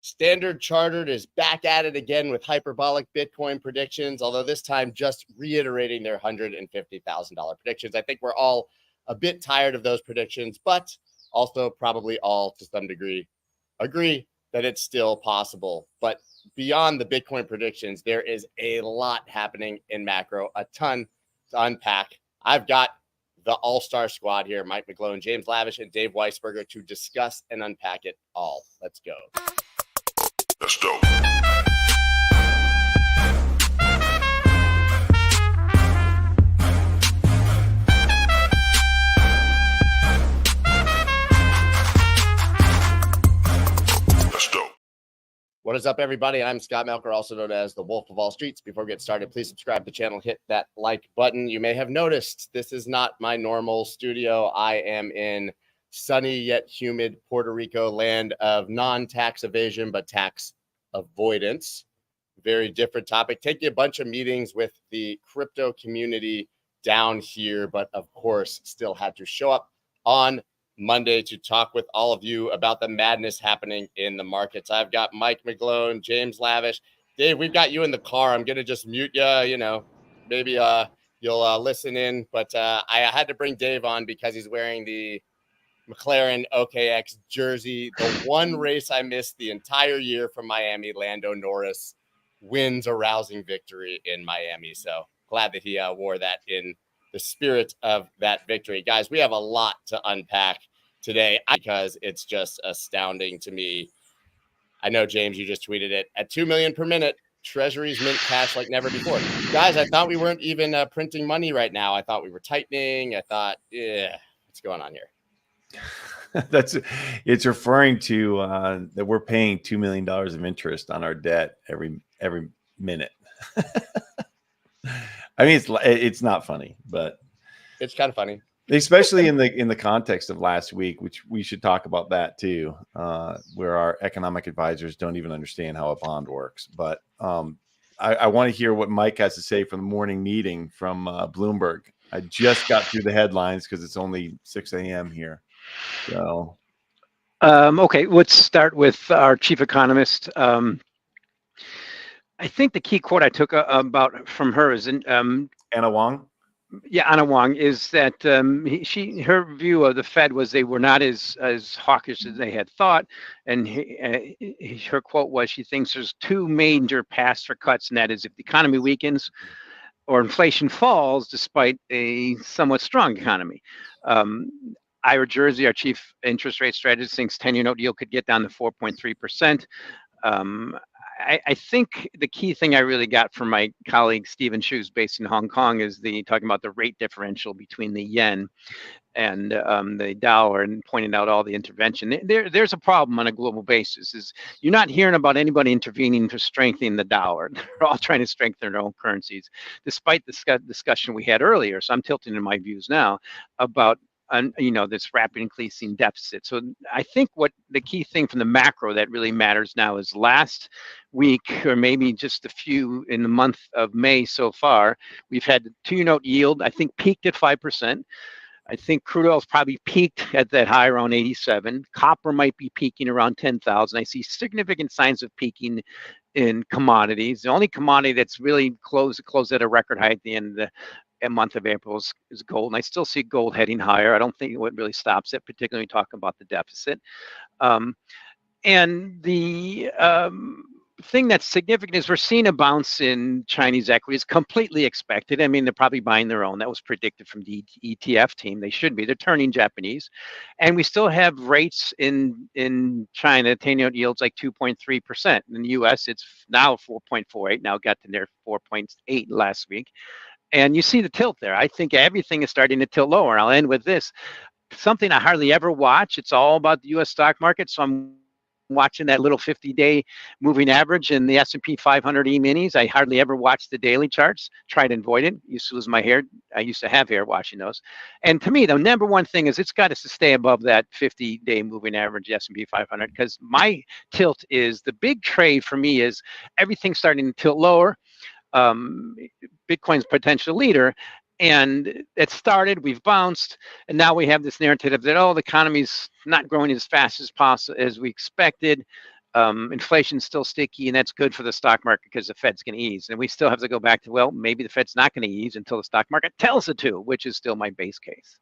Standard Chartered is back at it again with hyperbolic Bitcoin predictions, although this time just reiterating their $150,000 predictions. I think we're all a bit tired of those predictions, but also probably all to some degree agree that it's still possible. But beyond the Bitcoin predictions, there is a lot happening in macro, a ton to unpack. I've got the all-star squad here, Mike McGlone, James Lavish, and Dave Weisberger to discuss and unpack it all. Let's go. Let's go. What is up, everybody? I'm Scott Melker, also known as the Wolf of Wall Streets. Before we get started, please subscribe to the channel, hit that like button. You may have noticed this is not my normal studio. I am in sunny yet humid Puerto Rico, land of non-tax evasion, but tax avoidance. Very different topic. Taking a bunch of meetings with the crypto community down here, but of course, still had to show up on Monday to talk with all of you about the madness happening in the markets. I've got Mike McGlone, James Lavish. Dave, we've got you in the car. I'm going to just mute you, maybe you'll listen in. But I had to bring Dave on because he's wearing the McLaren OKX jersey. The one race I missed the entire year from Miami, Lando Norris wins a rousing victory in Miami. So glad that he wore that in the spirit of that victory. Guys, we have a lot to unpack today because it's just astounding to me. I know, James, you just tweeted it. At 2 million per minute, treasuries mint cash like never before. Guys, I thought we weren't even printing money right now. I thought we were tightening. I thought, what's going on here? It's referring to that we're paying $2 million of interest on our debt every minute. I mean, it's not funny, but it's kind of funny, especially in the context of last week, which we should talk about that too, where our economic advisors don't even understand how a bond works. But I want to hear what Mike has to say from the morning meeting from Bloomberg. I just got through the headlines because it's only 6 a.m. here. So, okay, let's start with our chief economist. I think the key quote I took about from her is Anna Wong. Yeah, Anna Wong is that her view of the Fed was they were not as hawkish as they had thought, and her quote was she thinks there's two major paths for cuts, and that is if the economy weakens or inflation falls despite a somewhat strong economy. Ira Jersey, our chief interest rate strategist, thinks 10-year note yield could get down to 4.3%. I think the key thing I really got from my colleague Stephen Schu's based in Hong Kong is talking about the rate differential between the yen and the dollar, and pointing out all the intervention. There's a problem on a global basis. Is you're not hearing about anybody intervening to strengthen the dollar. They're all trying to strengthen their own currencies, despite the discussion we had earlier. So I'm tilting in my views now about this rapid increasing deficit. So I think what the key thing from the macro that really matters now is last week, or maybe just a few in the month of May so far, we've had the 2-year note yield, I think, peaked at 5%. I think crude oil's probably peaked at that high around 87. Copper might be peaking around 10,000. I see significant signs of peaking in commodities. The only commodity that's really closed at a record high at the end of the month of April is gold. And I still see gold heading higher. I don't think what really stops it, particularly when we talk about the deficit. And the thing that's significant is we're seeing a bounce in Chinese equities, completely expected. I mean, they're probably buying their own. That was predicted from the ETF team. They should be. They're turning Japanese. And we still have rates in China, 10-year yields like 2.3%. In the US, it's now 4.48. Now got to near 4.8 last week. And you see the tilt there. I think everything is starting to tilt lower. I'll end with this. Something I hardly ever watch. It's all about the U.S. stock market. So I'm watching that little 50-day moving average in the S&P 500 E-minis. I hardly ever watch the daily charts. Try to avoid it. Used to lose my hair. I used to have hair watching those. And to me, the number one thing is it's got to stay above that 50-day moving average S&P 500, because my tilt is the big trade for me is everything's starting to tilt lower. Bitcoin's potential leader, and it started, we've bounced, and now we have this narrative that, oh, the economy's not growing as fast as possible as we expected. inflation's still sticky, and that's good for the stock market because the Fed's going to ease. And we still have to go back to, well, maybe the Fed's not going to ease until the stock market tells it to, which is still my base case.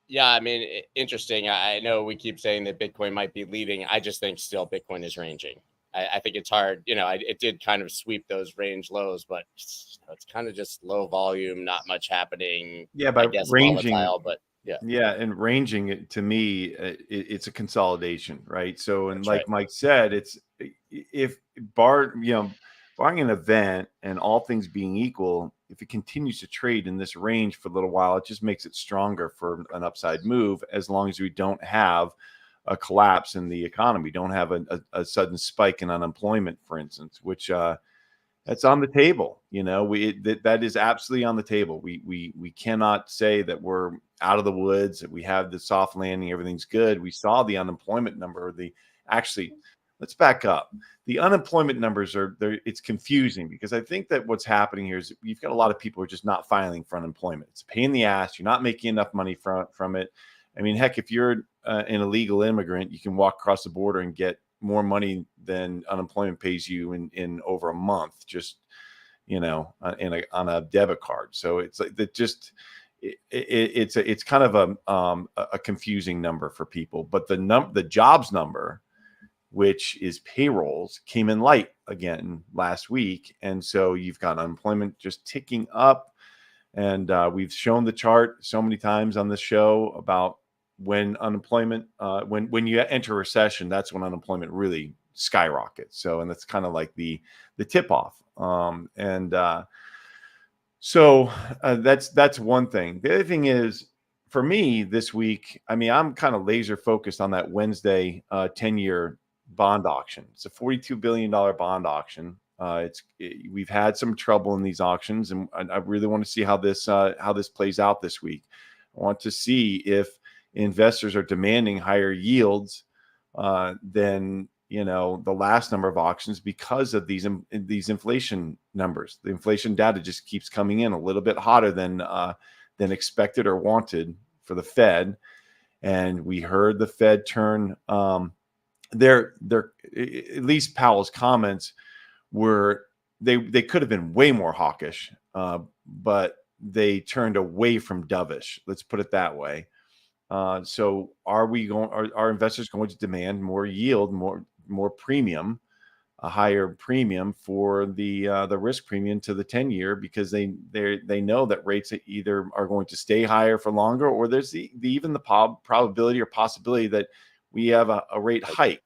Yeah, I mean, interesting. I know we keep saying that Bitcoin might be leading. I just think still Bitcoin is ranging. I think it's hard. It did kind of sweep those range lows, but it's kind of just low volume, not much happening. Yeah, by I guess ranging, volatile, but yeah. Yeah, and ranging it to me, it's a consolidation, right? So, and That's like right. Mike said, it's barring an event and all things being equal, if it continues to trade in this range for a little while, it just makes it stronger for an upside move, as long as we don't have a collapse in the economy, don't have a sudden spike in unemployment, for instance, which that's on the table. That is absolutely on the table. We cannot say that we're out of the woods, that we have the soft landing, everything's good. We saw the unemployment number. Let's back up. The unemployment numbers it's confusing, because I think that what's happening here is you've got a lot of people who are just not filing for unemployment. It's a pain in the ass. You're not making enough money from it. I mean, heck, if you're an illegal immigrant, you can walk across the border and get more money than unemployment pays you in over a month, just on a debit card. So it's like that. Just it's kind of a confusing number for people. But the jobs number, which is payrolls, came in light again last week, and so you've got unemployment just ticking up. And we've shown the chart so many times on this show about when unemployment, when you enter a recession, that's when unemployment really skyrockets. So, and that's kind of like the tip off. So that's one thing. The other thing is, for me this week, I mean, I'm kind of laser focused on that Wednesday 10-year bond auction. It's a $42 billion bond auction. We've had some trouble in these auctions, and I really want to see how this plays out this week. I want to see if investors are demanding higher yields than the last number of auctions, because of these inflation numbers. The inflation data just keeps coming in a little bit hotter than expected or wanted for the Fed. And we heard the Fed turn their at least Powell's comments were they could have been way more hawkish, but they turned away from dovish. Let's put it that way. So are investors going to demand more yield, more premium, a higher premium for the risk premium to the 10-year, because they know that rates either are going to stay higher for longer, or there's even the probability or possibility that we have a rate hike.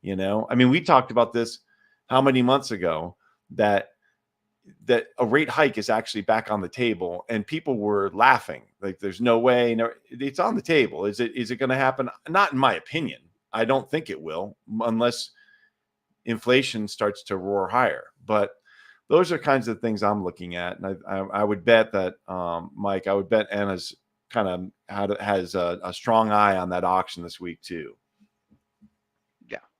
I mean, we talked about this how many months ago, that a rate hike is actually back on the table, and people were laughing like, there's no way. No, it's on the table. Is it going to happen? Not in my opinion. I don't think it will, unless inflation starts to roar higher. But those are kinds of things I'm looking at. And I would bet that, Mike, I would bet Anna's kind of has a strong eye on that auction this week too.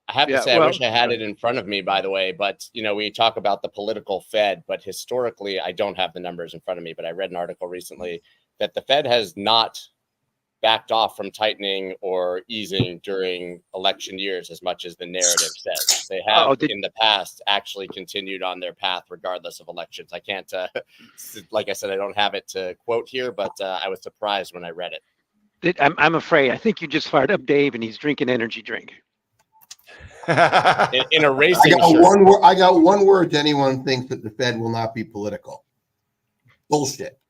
I have to say, I wish I had it in front of me, by the way, but we talk about the political Fed, but historically, I don't have the numbers in front of me, but I read an article recently that the Fed has not backed off from tightening or easing during election years as much as the narrative says. They have in the past actually continued on their path regardless of elections. I can't, like I said, I don't have it to quote here, but I was surprised when I read it. I'm afraid. I think you just fired up Dave, and he's drinking energy drink. in a racing I got one word to anyone who thinks that the Fed will not be political. Bullshit.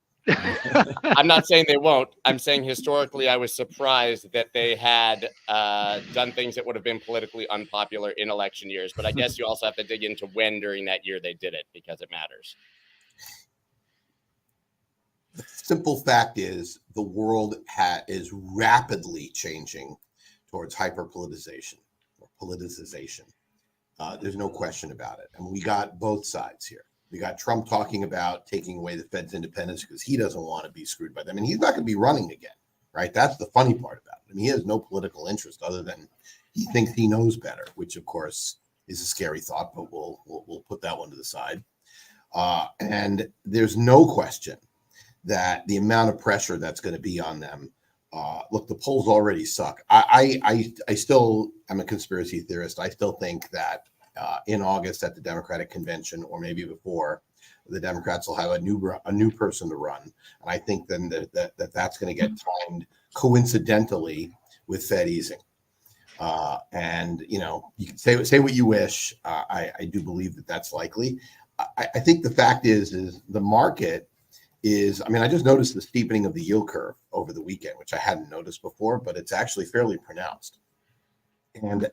I'm not saying they won't. I'm saying historically, I was surprised that they had done things that would have been politically unpopular in election years. But I guess you also have to dig into when during that year they did it, because it matters. The simple fact is the world is rapidly changing towards hyper-politicization. There's no question about it. And we got both sides here. We got Trump talking about taking away the Fed's independence because he doesn't want to be screwed by them. And he's not going to be running again, right? That's the funny part about it. I mean, he has no political interest other than he thinks he knows better, which of course is a scary thought, but we'll put that one to the side. And there's no question that the amount of pressure that's going to be on them look, the polls already suck. I still am a conspiracy theorist. I still think that in August at the Democratic convention, or maybe before, the Democrats will have a new person to run, and I think then that's going to get timed coincidentally with Fed easing. And you know, you can say what you wish. I do believe that that's likely. I think the fact is the market is. I mean, I just noticed the steepening of the yield curve over the weekend, which I hadn't noticed before, but it's actually fairly pronounced. And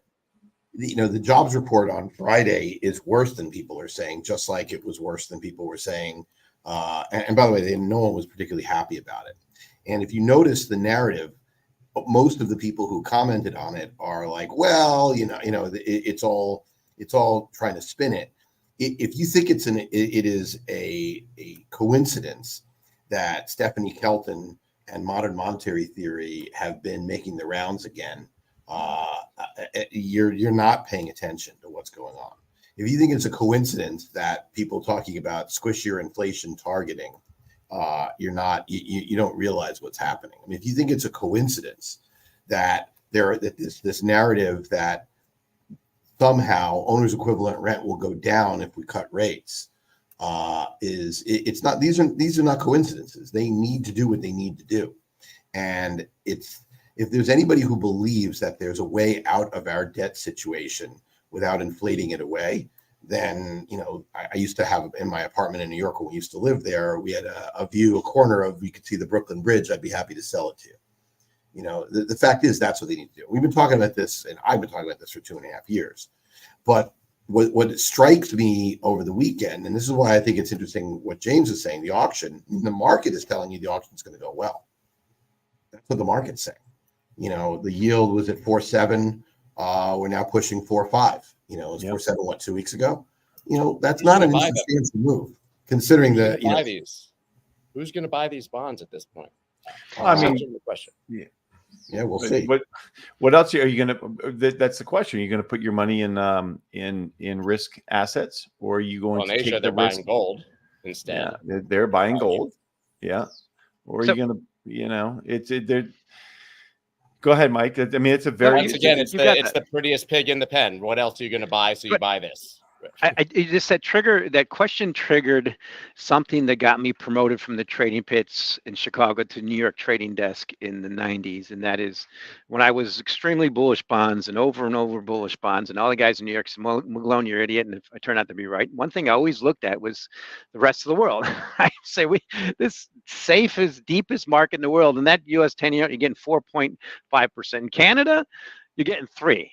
you know, the jobs report on Friday is worse than people are saying, just like it was worse than people were saying. And by the way, no one was particularly happy about it. And if you notice the narrative, most of the people who commented on it are like, well, it's all trying to spin it. If you think it is a coincidence that Stephanie Kelton and modern monetary theory have been making the rounds again, you're not paying attention to what's going on. If you think it's a coincidence that people talking about squishier inflation targeting, you don't realize what's happening. I mean, if you think it's a coincidence that this narrative that somehow owner's equivalent rent will go down if we cut rates, it's not. These are not coincidences. They need to do what they need to do, and if there's anybody who believes that there's a way out of our debt situation without inflating it away, then, you know, I used to have in my apartment in New York when we used to live there, we had a corner of, you could see the Brooklyn Bridge. I'd be happy to sell it to you. You know, the fact is that's what they need to do. We've been talking about this, and I've been talking about this for 2.5 years. But what strikes me over the weekend, and this is why I think it's interesting what James is saying, the auction, the market is telling you the auction's going to go well. That's what the market's saying. You know, the yield was at 4.7. We're now pushing 4.5. You know, it was 4.7 2 weeks ago. You know, that's not an insubstantial move, considering the Who's going to buy these bonds at this point? I mean, the question. Yeah, we'll see. What else are you going to? That's the question. Are you going to put your money in risk assets, or are you going to? In Asia, they're buying gold instead. Yeah, they're buying gold. Yeah, or are you going to? You know, they're. Go ahead, Mike. I mean, it's a very once again, it's the prettiest pig in the pen. What else are you going to buy? So you buy this. I just that question triggered something that got me promoted from the trading pits in Chicago to New York trading desk in the 90s. And that is when I was extremely bullish bonds and over bullish bonds, and all the guys in New York said, McGlone, you're an idiot. And I turned out to be right. One thing I always looked at was the rest of the world. I say this safest, deepest market in the world, and that US 10-year, you're getting 4.5%. In Canada, you're getting 3%.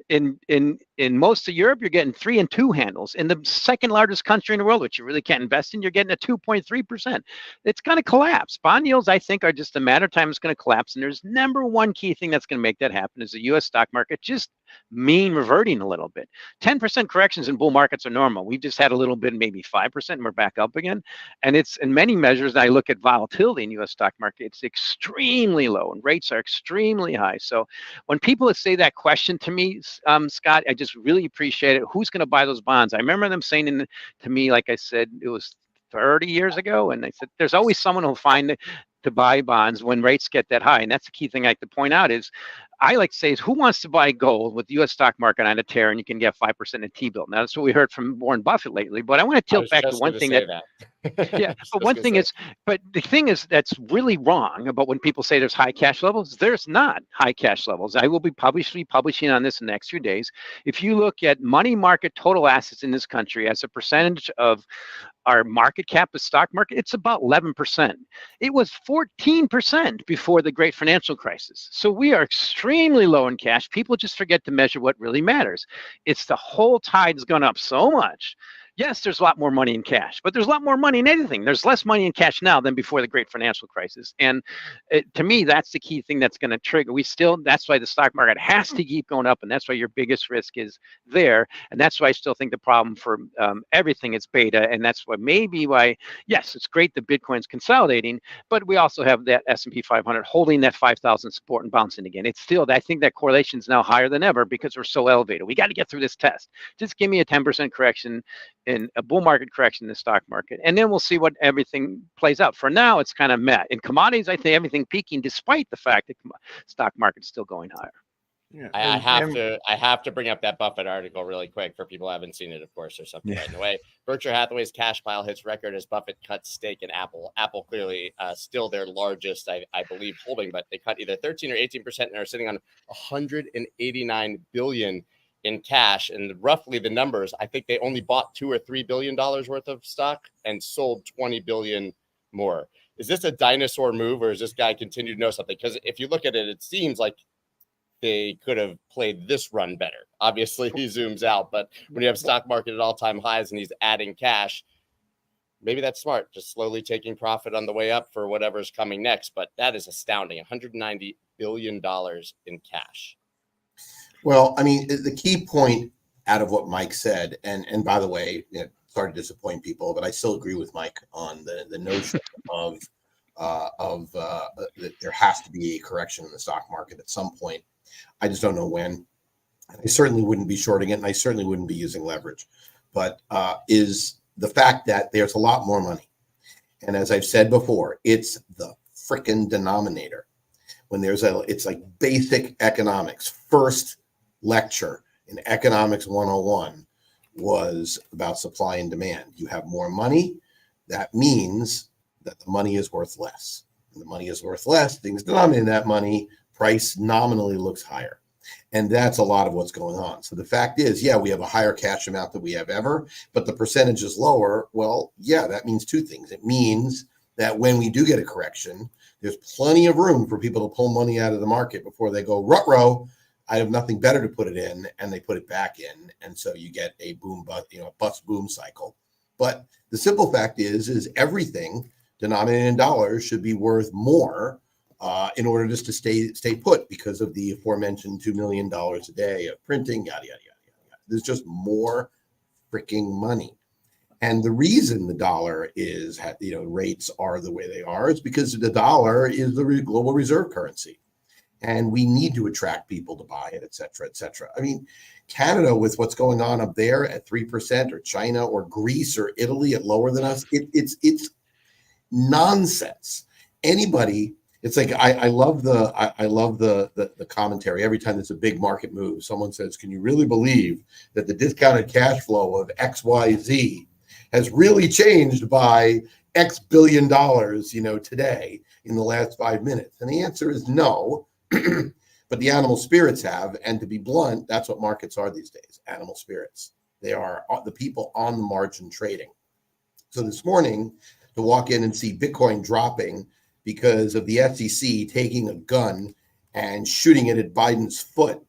In most of Europe, you're getting 3 and 2 handles. In the second largest country in the world, which you really can't invest in, you're getting a 2.3%. It's going to collapse. Bond yields, I think, are just a matter of time. It's going to collapse. And there's number one key thing that's going to make that happen is the U.S. stock market just mean reverting a little bit. 10% corrections in bull markets are normal. We've just had a little bit, maybe 5%, and we're back up again. And it's in many measures, I look at volatility in U.S. stock market, it's extremely low and rates are extremely high. So when people say that question to me, Scott, I just really appreciate it. Who's going to buy those bonds? I remember them saying to me, like I said, it was 30 years ago. And they said, there's always someone who'll find to buy bonds when rates get that high. And that's the key thing I like to point out is I like to say is who wants to buy gold with the U.S. stock market on a tear and you can get 5% in T-bill? Now, that's what we heard from Warren Buffett lately. But I want to tilt back to one thing that yeah, but one thing is, but the thing is that's really wrong about when people say there's high cash levels. There's not high cash levels. I will be publishing on this in the next few days. If you look at money market total assets in this country as a percentage of our market cap, the stock market, it's about 11%. It was 14% before the great financial crisis. So we are extremely low in cash. People just forget to measure what really matters. It's the whole tide's gone up so much. Yes, there's a lot more money in cash, but there's a lot more money in anything. There's less money in cash now than before the great financial crisis. And to me, that's the key thing that's going to trigger. That's why the stock market has to keep going up. And that's why your biggest risk is there. And that's why I still think the problem for everything is beta. And that's why, yes, it's great that Bitcoin's consolidating, but we also have that S&P 500 holding that 5,000 support and bouncing again. It's still, I think that correlation is now higher than ever because we're so elevated. We got to get through this test. Just give me a 10% correction. in a bull market correction in the stock market, and then we'll see what everything plays out. For now, it's kind of met. In commodities, I think everything peaking, despite the fact that stock market's still going higher. Yeah, I have to bring up that Buffett article really quick for people who haven't seen it, of course, or something right in the way. Berkshire Hathaway's cash pile hits record as Buffett cuts stake in Apple. Apple clearly still their largest, I believe, holding, but they cut either 13 or 18% and are sitting on 189 billion in cash. And roughly the numbers, I think they only bought $2 or $3 billion worth of stock and sold 20 billion more. Is this a dinosaur move, or is this guy continue to know something? Because if you look at it, it seems like they could have played this run better. Obviously, he zooms out, but when you have stock market at all-time highs and he's adding cash, maybe that's smart, just slowly taking profit on the way up for whatever's coming next. But that is astounding, $190 billion in cash. Well, I mean, the key point out of what Mike said, and by the way, sorry to disappoint people, but I still agree with Mike on the notion of that there has to be a correction in the stock market at some point. I just don't know when. I certainly wouldn't be shorting it, and I certainly wouldn't be using leverage. But is the fact that there's a lot more money. And as I've said before, it's the frickin' denominator. When it's like basic economics. First lecture in Economics 101 was about supply and demand. You have more money, that means that the money is worth less. And the money is worth less, things denominated in that money, price nominally looks higher. And that's a lot of what's going on. So the fact is, yeah, we have a higher cash amount than we have ever, but the percentage is lower. Well, yeah, that means two things. It means that when we do get a correction, there's plenty of room for people to pull money out of the market before they go, ruh-roh, I have nothing better to put it in, and they put it back in. And so you get a boom, a bust boom cycle. But the simple fact is everything denominated in dollars should be worth more in order just to stay put because of the aforementioned $2 million a day of printing, yada, yada, yada, yada. There's just more freaking money. And the reason the dollar is, rates are the way they are is because the dollar is the global reserve currency. And we need to attract people to buy it, et cetera, et cetera. I mean, Canada, with what's going on up there at 3%, or China or Greece or Italy at lower than us, it's nonsense. Anybody, it's like I love the commentary every time there's a big market move. Someone says, "Can you really believe that the discounted cash flow of XYZ has really changed by X billion dollars, today in the last 5 minutes?" And the answer is no. But the animal spirits have, and to be blunt, that's what markets are these days, animal spirits. They are the people on the margin trading. So this morning, to walk in and see Bitcoin dropping because of the SEC taking a gun and shooting it at Biden's foot,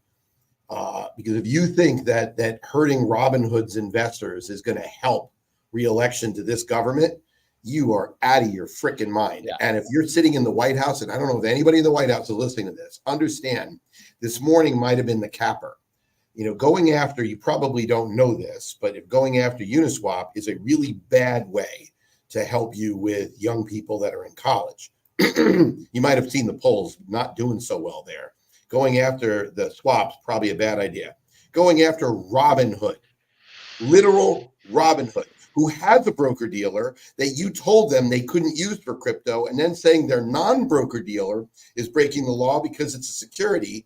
because if you think that hurting Robinhood's investors is going to help re-election to this government, you are out of your freaking mind. Yeah. And if you're sitting in the White House, and I don't know if anybody in the White House is listening to this, understand this morning might have been the capper. Going after, you probably don't know this, but if going after Uniswap is a really bad way to help you with young people that are in college. You might have seen the polls not doing so well there. Going after the swaps, probably a bad idea. Going after Robinhood, literal Robinhood, who has a broker dealer that you told them they couldn't use for crypto, and then saying their non-broker dealer is breaking the law because it's a security.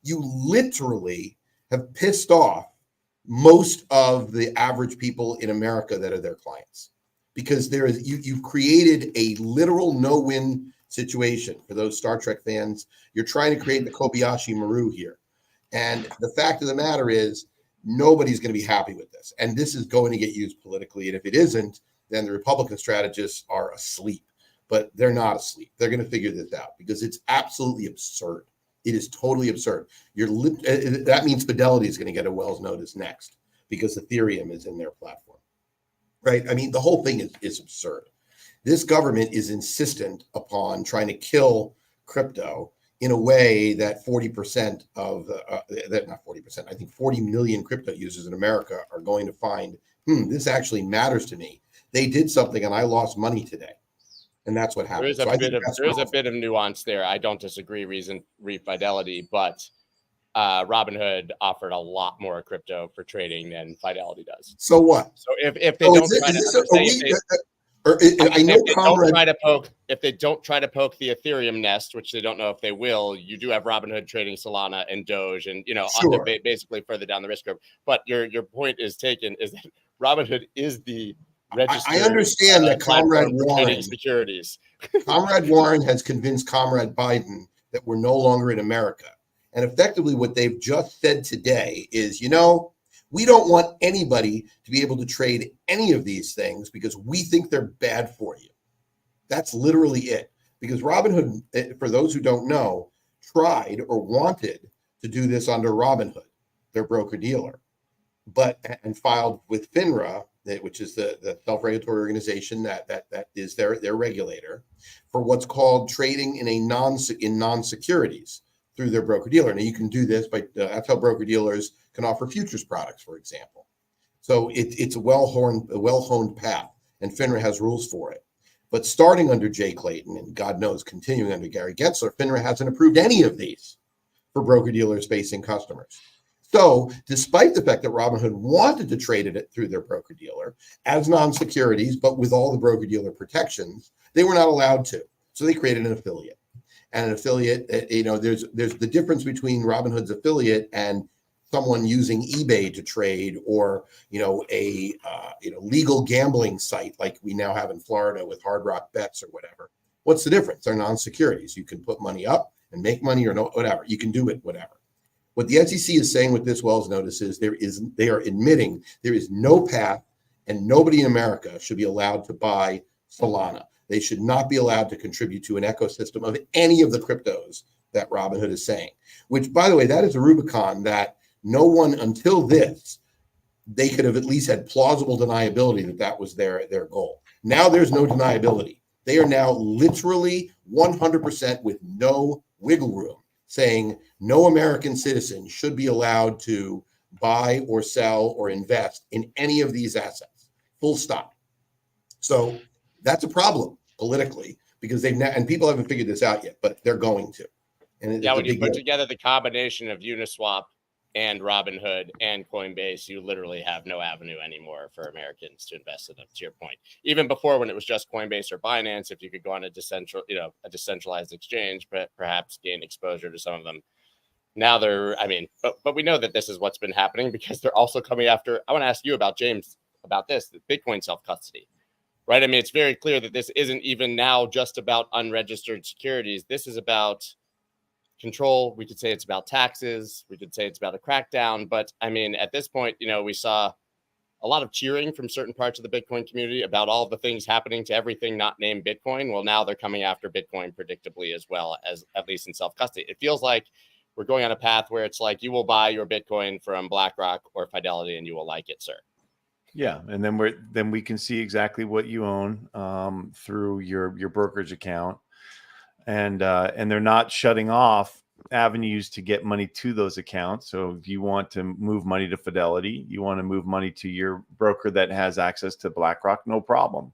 You literally have pissed off most of the average people in America that are their clients, because you've created a literal no-win situation for those Star Trek fans. You're trying to create the Kobayashi Maru here. And the fact of the matter is, nobody's going to be happy with this. And this is going to get used politically. And if it isn't, then the Republican strategists are asleep. But they're not asleep. They're going to figure this out because it's absolutely absurd. It is totally absurd. That means Fidelity is going to get a Wells notice next because Ethereum is in their platform. Right? I mean, the whole thing is absurd. This government is insistent upon trying to kill crypto in a way that 40% of not 40%, I think 40 million crypto users in America are going to find, this actually matters to me. They did something and I lost money today. And that's what happened. There is a bit of nuance there. I don't disagree, Fidelity, but Robinhood offered a lot more crypto for trading than Fidelity does. So what? So if they Oh, don't is try to, this I'm saying I know if they don't Comrade. try to poke, if they don't try to poke the Ethereum nest, which they don't know if they will, you do have Robinhood trading Solana and Doge, and Sure. basically further down the risk curve. But your point is taken, is that Robinhood is the registered. I understand that Comrade platform for Warren, trading securities. Comrade Warren has convinced Comrade Biden that we're no longer in America. And effectively what they've just said today is, we don't want anybody to be able to trade any of these things because we think they're bad for you. That's literally it. Because Robinhood, for those who don't know, tried or wanted to do this under Robinhood, their broker-dealer, and filed with FINRA, which is the self-regulatory organization that is their regulator, for what's called trading in non-securities through their broker-dealer. Now you can do this by that's how broker-dealers can offer futures products, for example. So it's a well-honed path, and FINRA has rules for it. But starting under Jay Clayton, and God knows continuing under Gary Gensler, FINRA hasn't approved any of these for broker-dealers facing customers. So despite the fact that Robinhood wanted to trade it through their broker-dealer as non-securities, but with all the broker-dealer protections, they were not allowed to. So they created an affiliate. And an affiliate, there's the difference between Robinhood's affiliate and someone using eBay to trade, or a legal gambling site like we now have in Florida with Hard Rock Bets or whatever. What's the difference? They're non-securities. You can put money up and make money, or no, whatever. You can do it, whatever. What the SEC is saying with this Wells notice is they are admitting there is no path, and nobody in America should be allowed to buy Solana. They should not be allowed to contribute to an ecosystem of any of the cryptos that Robinhood is saying, which, by the way, that is a Rubicon that no one until this, they could have at least had plausible deniability that was their goal. Now there's no deniability. They are now literally 100% with no wiggle room saying no American citizen should be allowed to buy or sell or invest in any of these assets. Full stop. So that's a problem politically, because and people haven't figured this out yet, but they're going to. And when you put together the combination of Uniswap and Robinhood and Coinbase, you literally have no avenue anymore for Americans to invest in them, to your point. Even before, when it was just Coinbase or Binance, if you could go on a decentralized exchange, but perhaps gain exposure to some of them. Now but we know that this is what's been happening, because they're also coming after. I want to ask you about, James, about this, the Bitcoin self-custody, right? I mean, it's very clear that this isn't even now just about unregistered securities. This is about control. We could say it's about taxes. We could say it's about a crackdown. But I mean, at this point, we saw a lot of cheering from certain parts of the Bitcoin community about all the things happening to everything not named Bitcoin. Well, now they're coming after Bitcoin predictably as well, as at least in self-custody. It feels like we're going on a path where it's like you will buy your Bitcoin from BlackRock or Fidelity and you will like it, sir. Yeah, and then we can see exactly what you own through your brokerage account. And they're not shutting off avenues to get money to those accounts. So if you want to move money to Fidelity, you want to move money to your broker that has access to BlackRock, no problem.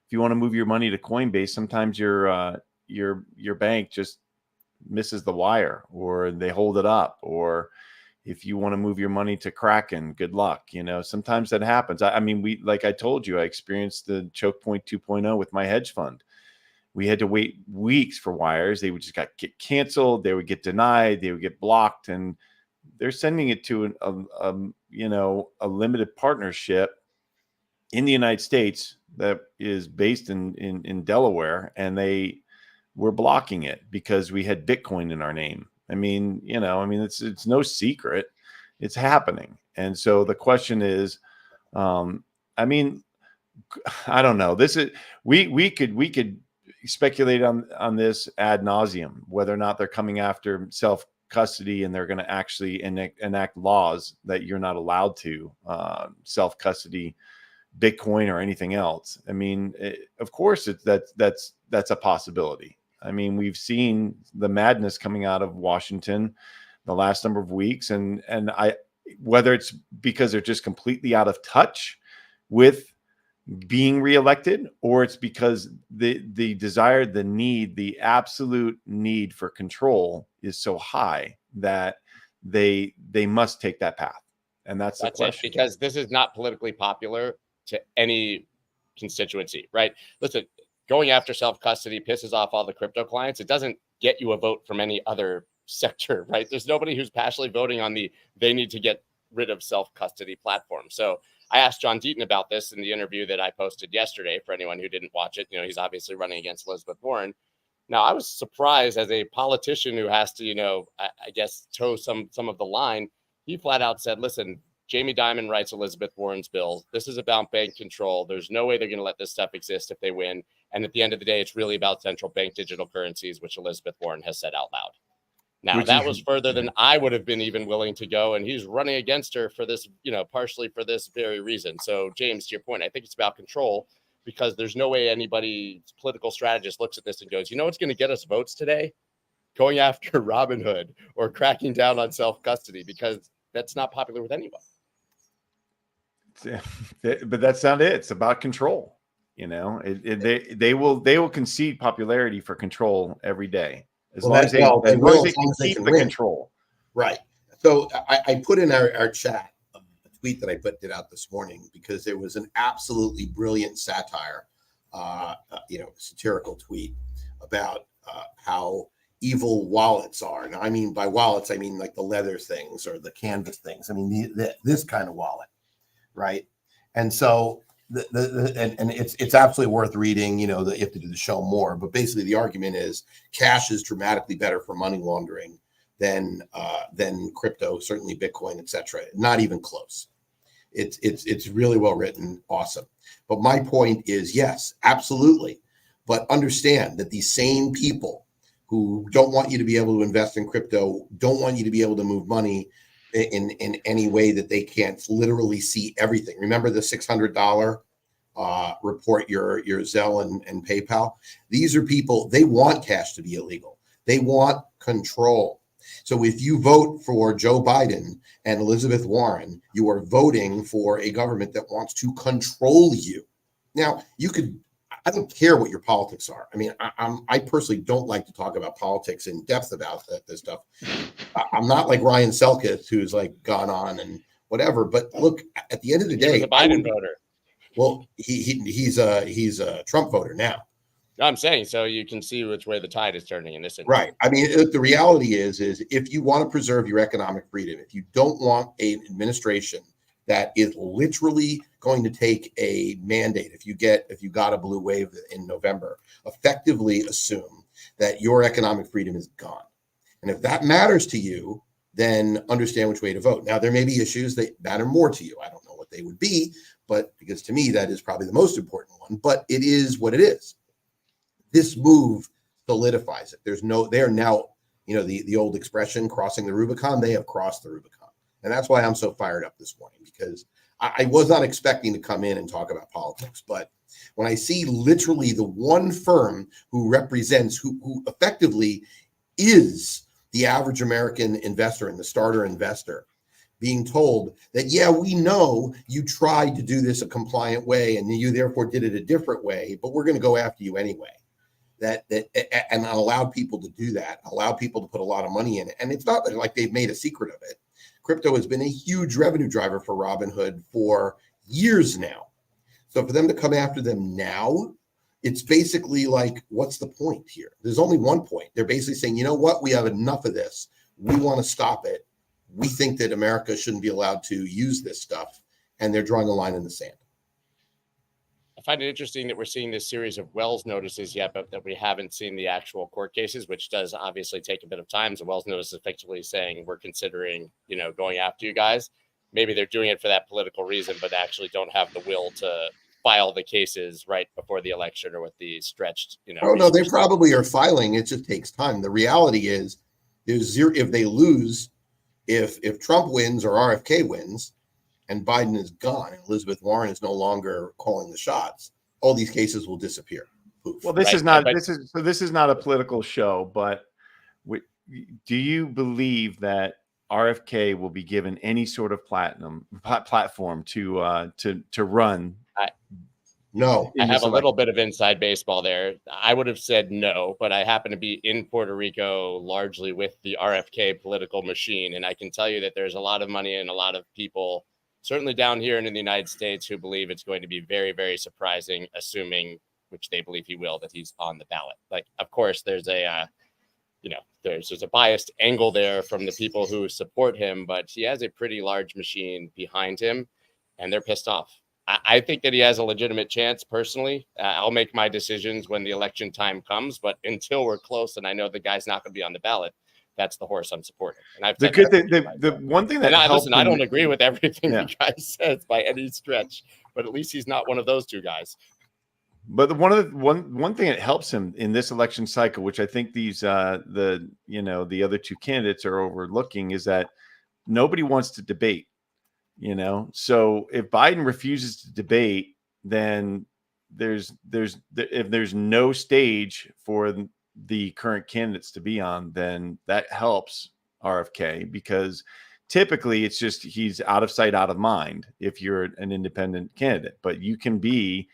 If you want to move your money to Coinbase, sometimes your bank just misses the wire, or they hold it up. Or if you want to move your money to Kraken, good luck. Sometimes that happens. I mean, like I told you, I experienced the choke point 2.0 with my hedge fund. We had to wait weeks for wires. They would just get canceled. They would get denied. They would get blocked. And they're sending it to a limited partnership in the United States that is based in Delaware. And they were blocking it because we had Bitcoin in our name. It's no secret. It's happening. And so the question is, I don't know. We could speculate on this ad nauseum, whether or not they're coming after self-custody and they're going to actually enact laws that you're not allowed to self-custody Bitcoin or anything else. I mean, of course, that's a possibility. I mean, we've seen the madness coming out of Washington the last number of weeks, and whether it's because they're just completely out of touch with being reelected, or it's because the desire, the absolute need for control is so high that they must take that path. And that's the question. It, because this is not politically popular to any constituency, right? Listen, going after self-custody pisses off all the crypto clients. It doesn't get you a vote from any other sector, right? There's nobody who's passionately voting on they need to get rid of self-custody platform. So I asked John Deaton about this in the interview that I posted yesterday for anyone who didn't watch it. He's obviously running against Elizabeth Warren. Now, I was surprised as a politician who has to, I guess, toe some of the line. He flat out said, listen, Jamie Dimon writes Elizabeth Warren's bill. This is about bank control. There's no way they're going to let this stuff exist if they win. And at the end of the day, it's really about central bank digital currencies, which Elizabeth Warren has said out loud. Now, that was further than I would have been even willing to go. And he's running against her for this, partially for this very reason. So, James, to your point, I think it's about control, because there's no way anybody, political strategist, looks at this and goes, what's going to get us votes today? Going after Robinhood or cracking down on self-custody, because that's not popular with anyone. But that's not it. It's about control. They will concede popularity for control every day. As long as they can keep the control. Right. So I put in our chat a tweet that I put out this morning, because there was an absolutely brilliant satire, satirical tweet about how evil wallets are. And I mean, by wallets, I mean like the leather things or the canvas things. I mean, this kind of wallet. Right. And so it's absolutely worth reading. You have to do the show more, but basically the argument is cash is dramatically better for money laundering than crypto, certainly Bitcoin, etc. Not even close. It's really well written. Awesome. But my point is, yes, absolutely. But understand that these same people who don't want you to be able to invest in crypto, don't want you to be able to move money in any way that they can't literally see everything. Remember the $600 report your Zelle and PayPal? These are people, they want cash to be illegal. They want control. So if you vote for Joe Biden and Elizabeth Warren, you are voting for a government that wants to control you. Now, I don't care what your politics are. I mean, I personally don't like to talk about politics in depth about this stuff. I'm not like Ryan Selkis, who's like gone on and whatever. But look, at the end of the day, he's a Biden voter. Well, he's a Trump voter now. I'm saying, so you can see which way the tide is turning in this instance. Right. I mean, the reality is if you want to preserve your economic freedom, if you don't want an administration that is literally going to take a mandate, if you got a blue wave in November, effectively assume that your economic freedom is gone. And if that matters to you, then understand which way to vote. Now, there may be issues that matter more to you. I don't know what they would be, but because to me, that is probably the most important one, but it is what it is. This move solidifies it. They are now, the old expression, crossing the Rubicon, they have crossed the Rubicon. And that's why I'm so fired up this morning, because I was not expecting to come in and talk about politics. But when I see literally the one firm who represents, who effectively is the average American investor and the starter investor, being told that, yeah, we know you tried to do this a compliant way and you therefore did it a different way, but we're going to go after you anyway. And allowed people to do that, allowed people to put a lot of money in it. And it's not like they've made a secret of it. Crypto has been a huge revenue driver for Robinhood for years now. So for them to come after them now, it's basically like, what's the point here? There's only one point. They're basically saying, you know what? We have enough of this. We want to stop it. We think that America shouldn't be allowed to use this stuff. And they're drawing a line in the sand. I find it interesting that we're seeing this series of Wells notices yet, but that we haven't seen the actual court cases, which does obviously take a bit of time. So Wells notice is effectively saying we're considering, going after you guys. Maybe they're doing it for that political reason, but actually don't have the will to file the cases right before the election or with the stretched, Oh, no, they probably are filing. It just takes time. The reality is zero. If they lose, if Trump wins or RFK wins, and Biden is gone and Elizabeth Warren is no longer calling the shots, all these cases will disappear. Poof. Well, this is not a political show, but do you believe that RFK will be given any sort of platform to run No. I have a little bit of inside baseball there. I would have said no, but I happen to be in Puerto Rico largely with the RFK political machine. And I can tell you that there's a lot of money and a lot of people, certainly down here and in the United States, who believe it's going to be very, very surprising, assuming, which they believe he will, that he's on the ballot. Like, of course, there's a, there's a biased angle there from the people who support him, but he has a pretty large machine behind him and they're pissed off. I think that he has a legitimate chance personally. I'll make my decisions when the election time comes, but until we're close and I know the guy's not going to be on the ballot, that's the horse I'm supporting. And I've the good thing, the one thing that listen, I don't agree with everything the guy says by any stretch, but at least he's not one of those two guys. But one thing that helps him in this election cycle, which I think these the other two candidates are overlooking, is that nobody wants to debate. So if Biden refuses to debate, then if there's no stage for the current candidates to be on, then that helps RFK, because typically it's just he's out of sight, out of mind if you're an independent candidate, but you can be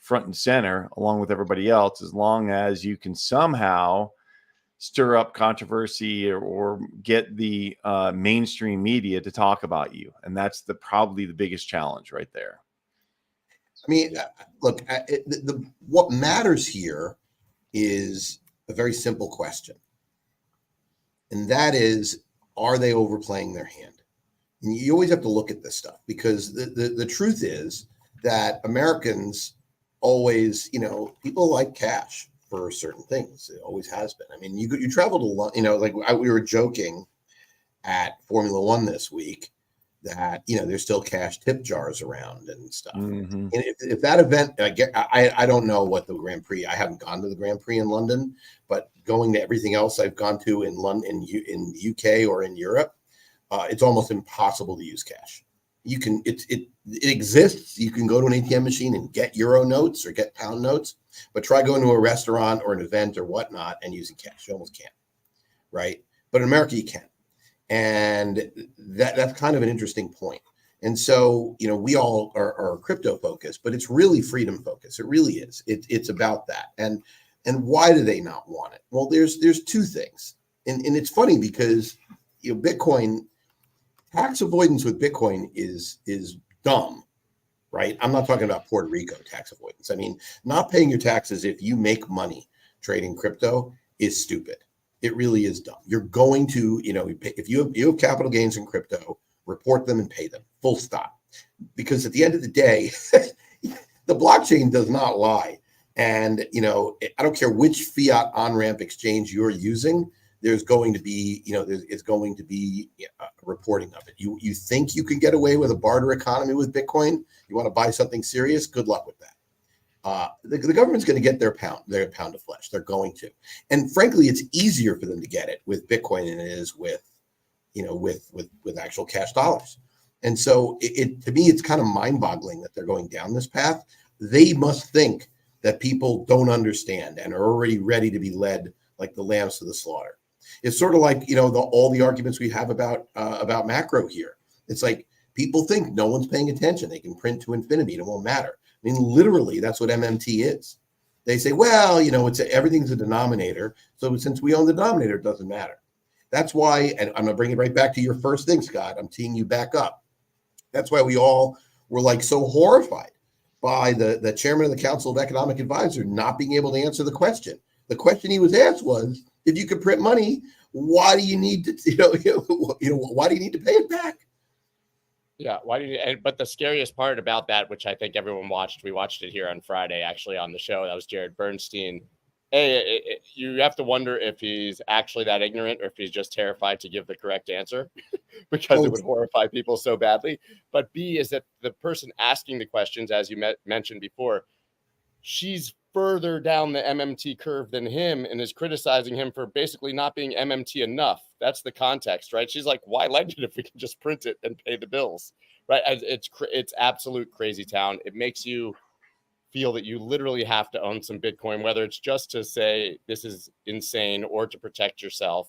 front and center along with everybody else as long as you can somehow stir up controversy or get the mainstream media to talk about you. And that's probably the biggest challenge right there. I mean, look, what matters here is a very simple question. And that is, are they overplaying their hand? And you always have to look at this stuff, because the truth is that Americans always, people like cash for certain things. It always has been. I mean, you travel to, we were joking at Formula One this week that, there's still cash tip jars around and stuff. Mm-hmm. And if that event, I don't know what the Grand Prix, I haven't gone to the Grand Prix in London, but going to everything else I've gone to in London, in the UK or in Europe, it's almost impossible to use cash. You can, it exists. You can go to an ATM machine and get euro notes or get pound notes, but try going to a restaurant or an event or whatnot and using cash. You almost can't, right? But in America, you can. And that's kind of an interesting point. And so, we all are crypto focused, but it's really freedom focused. It really is. It's about that. And why do they not want it? Well, there's two things. And it's funny because, Bitcoin, tax avoidance with Bitcoin is dumb, right? I'm not talking about Puerto Rico tax avoidance. I mean, not paying your taxes if you make money trading crypto is stupid. It really is dumb. You're going to, if you have capital gains in crypto, report them and pay them, full stop. Because at the end of the day, the blockchain does not lie. And, I don't care which fiat on-ramp exchange you're using, there's going to be, it's going to be reporting of it. You think you can get away with a barter economy with Bitcoin? You want to buy something serious? Good luck with that. The government's going to get their pound of flesh. They're going to, and frankly, it's easier for them to get it with Bitcoin than it is with actual cash dollars. And so, to me, it's kind of mind-boggling that they're going down this path. They must think that people don't understand and are already ready to be led like the lambs to the slaughter. It's sort of like, all the arguments we have about macro here. It's like people think no one's paying attention. They can print to infinity. It won't matter. I mean, literally, that's what MMT is. They say, well, everything's a denominator. So since we own the denominator, it doesn't matter. That's why, and I'm going to bring it right back to your first thing, Scott. I'm teeing you back up. That's why we all were so horrified by the chairman of the Council of Economic Advisors not being able to answer the question. The question he was asked was, if you could print money, why do you need to, why do you need to pay it back? Yeah, why do you? But the scariest part about that, which I think everyone watched, we watched it here on Friday, actually on the show. That was Jared Bernstein. You have to wonder if he's actually that ignorant or if he's just terrified to give the correct answer because it would horrify people so badly. But B is that the person asking the questions, as you mentioned before, she's further down the MMT curve than him and is criticizing him for basically not being MMT enough. That's the context, right? She's like, why lend it if we can just print it and pay the bills, right? It's absolute crazy town. It makes you feel that you literally have to own some Bitcoin, whether it's just to say this is insane or to protect yourself.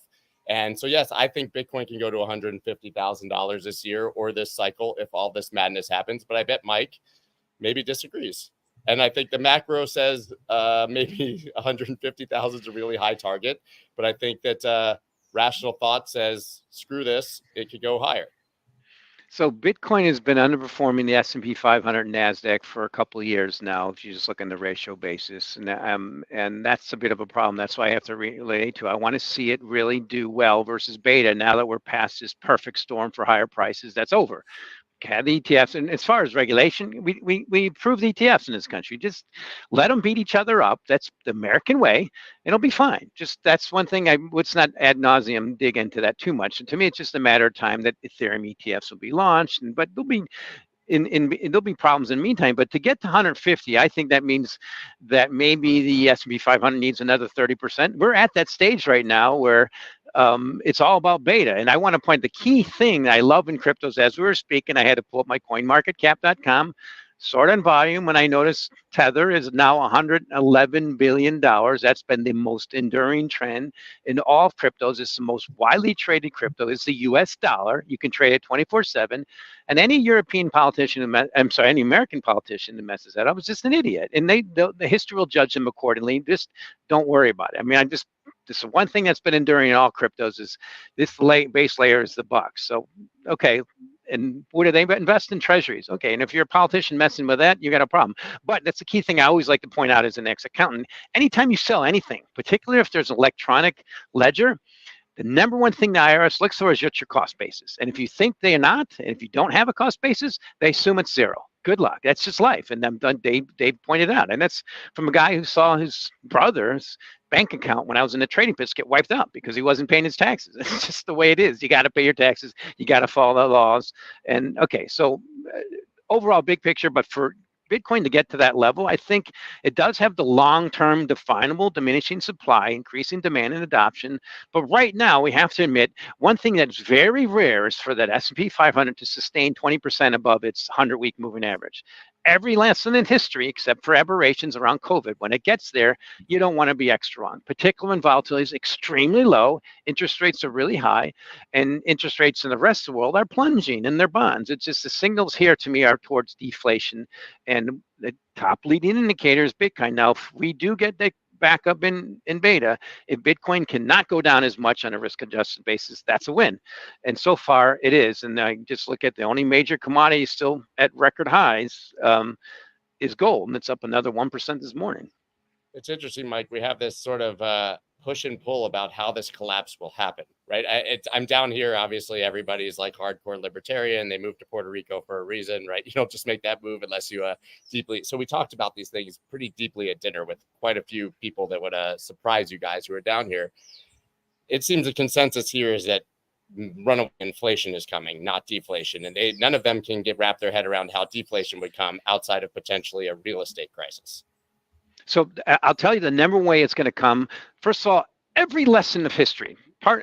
And so, yes, I think Bitcoin can go to $150,000 this year or this cycle if all this madness happens. But I bet Mike maybe disagrees. And I think the macro says maybe 150,000 is a really high target. But I think that rational thought says, screw this, it could go higher. So Bitcoin has been underperforming the S&P 500 and NASDAQ for a couple of years now, if you just look on the ratio basis. And that's a bit of a problem. That's why I have to relate to. I want to see it really do well versus beta now that we're past this perfect storm for higher prices. That's over. Have the ETFs, and as far as regulation, we approve the ETFs in this country. Just let them beat each other up. That's the American way. It'll be fine. Just that's one thing. Let's not ad nauseum dig into that too much. And to me, it's just a matter of time that Ethereum ETFs will be launched. But there'll be there'll be problems in the meantime. But to get to 150, I think that means that maybe the S&P 500 needs another 30%. We're at that stage right now where it's all about beta. And I want to point the key thing that I love in cryptos. As we were speaking, I had to pull up my coinmarketcap.com, sort on volume, when I noticed Tether is now $111 billion. That's been the most enduring trend in all cryptos. It's the most widely traded crypto. It's the US dollar. You can trade it 24/7. And any European politician, any American politician that messes that up is just an idiot. And the history will judge them accordingly. Just don't worry about it. I mean, this is one thing that's been enduring in all cryptos is this base layer is the bucks. So, okay. And what do they invest in? Treasuries? Okay. And if you're a politician messing with that, you got a problem. But that's the key thing I always like to point out as an ex-accountant. Anytime you sell anything, particularly if there's an electronic ledger, the number one thing the IRS looks for is your cost basis. And if you think they are not, and if you don't have a cost basis, they assume it's zero. Good luck. That's just life. And Dave pointed out. And that's from a guy who saw his brother's bank account when I was in the trading pits get wiped out because he wasn't paying his taxes. It's just the way it is. You got to pay your taxes. You got to follow the laws. And okay, so overall big picture, but for Bitcoin to get to that level, I think it does have the long-term definable diminishing supply, increasing demand and adoption. But right now, we have to admit, one thing that's very rare is for that S&P 500 to sustain 20% above its 100-week moving average. Every lesson in history, except for aberrations around COVID, when it gets there, you don't want to be extra wrong, particularly when volatility is extremely low, interest rates are really high, and interest rates in the rest of the world are plunging in their bonds. It's just the signals here to me are towards deflation, and the top leading indicator is Bitcoin. Now, if we do get the back up in beta, if Bitcoin cannot go down as much on a risk-adjusted basis, that's a win. And so far it is. And I just look at the only major commodity still at record highs is gold, and it's up another 1% this morning. It's interesting, Mike. We have this sort of push and pull about how this collapse will happen, right? I'm down here. Obviously, everybody's like hardcore libertarian. They moved to Puerto Rico for a reason, right? You don't just make that move unless you deeply. So we talked about these things pretty deeply at dinner with quite a few people that would surprise you guys who are down here. It seems the consensus here is that runaway inflation is coming, not deflation, and none of them can wrap their head around how deflation would come outside of potentially a real estate crisis. So I'll tell you the number one way it's going to come. First of all, every lesson of history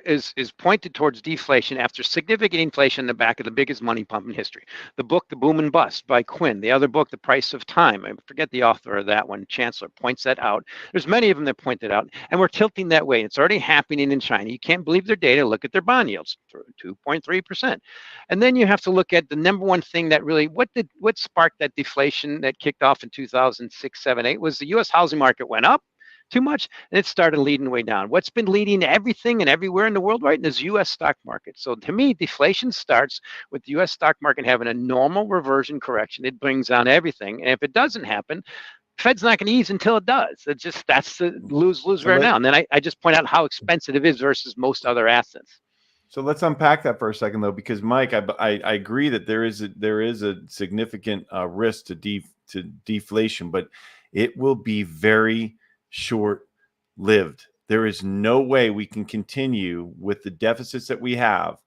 is pointed towards deflation after significant inflation in the back of the biggest money pump in history. The book, The Boom and Bust by Quinn. The other book, The Price of Time. I forget the author of that one. Chancellor points that out. There's many of them that point it out. And we're tilting that way. It's already happening in China. You can't believe their data. Look at their bond yields, 2.3%. And then you have to look at the number one thing that really, what sparked that deflation that kicked off in 2006, 7, 8 was the U.S. housing market went up too much, and it started leading way down. What's been leading everything and everywhere in the world right now is U.S. stock market. So to me, deflation starts with the U.S. stock market having a normal reversion correction. It brings down everything. And if it doesn't happen, Fed's not going to ease until it does. That's the lose right now. And then I just point out how expensive it is versus most other assets. So let's unpack that for a second, though, because Mike, I agree that there is a significant risk to deflation, but it will be very short-lived. There is no way we can continue with the deficits that we have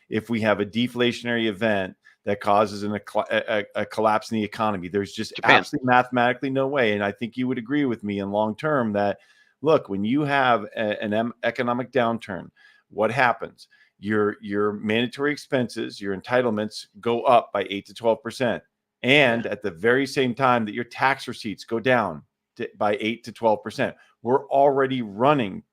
if we have a deflationary event that causes a collapse in the economy. There's just absolutely mathematically no way. And I think you would agree with me in long term that, look, when you have an economic downturn, what happens? Your mandatory expenses, your entitlements go up by 8 to 12%. And at the very same time that your tax receipts go down by 8 to 12%. We're already running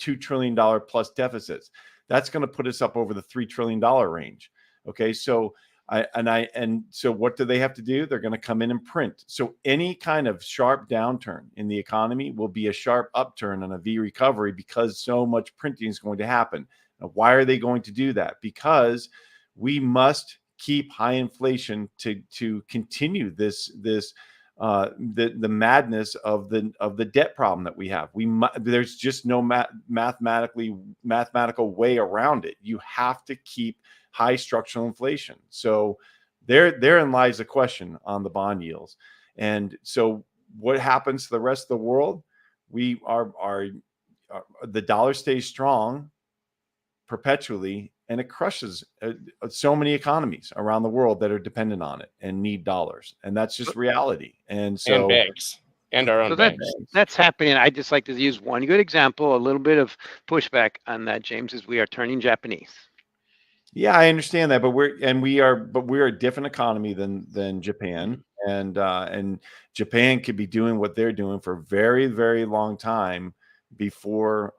$2 trillion plus deficits. That's going to put us up over the $3 trillion range. Okay. So And so what do they have to do? They're going to come in and print. So any kind of sharp downturn in the economy will be a sharp upturn and a V recovery because so much printing is going to happen. Now, why are they going to do that? Because we must keep high inflation to continue the madness of the debt problem that we have. There's just no mathematical way around it. You have to keep high structural inflation. So therein lies the question on the bond yields. And so what happens to the rest of the world? The dollar stays strong perpetually, and it crushes so many economies around the world that are dependent on it and need dollars. And that's just reality. And so and banks and our own banks. That's happening. I just like to use one good example, a little bit of pushback on that, James, is we are turning Japanese. Yeah, I understand that, but we're a different economy than Japan, and Japan could be doing what they're doing for a very, very long time before